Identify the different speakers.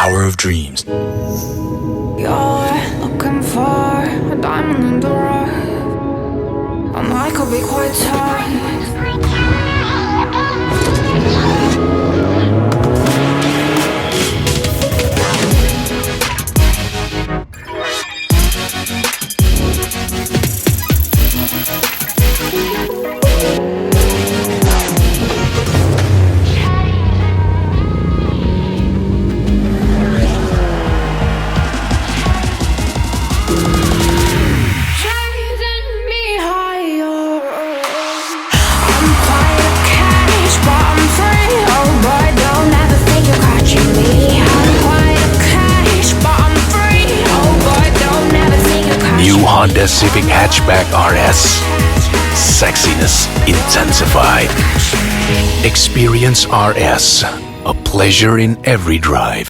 Speaker 1: power of dreams.
Speaker 2: You're looking for a diamond in the rough, and I could be quite tough.
Speaker 1: Honda Civic Hatchback RS. Sexiness intensified. Experience RS. A pleasure in every drive.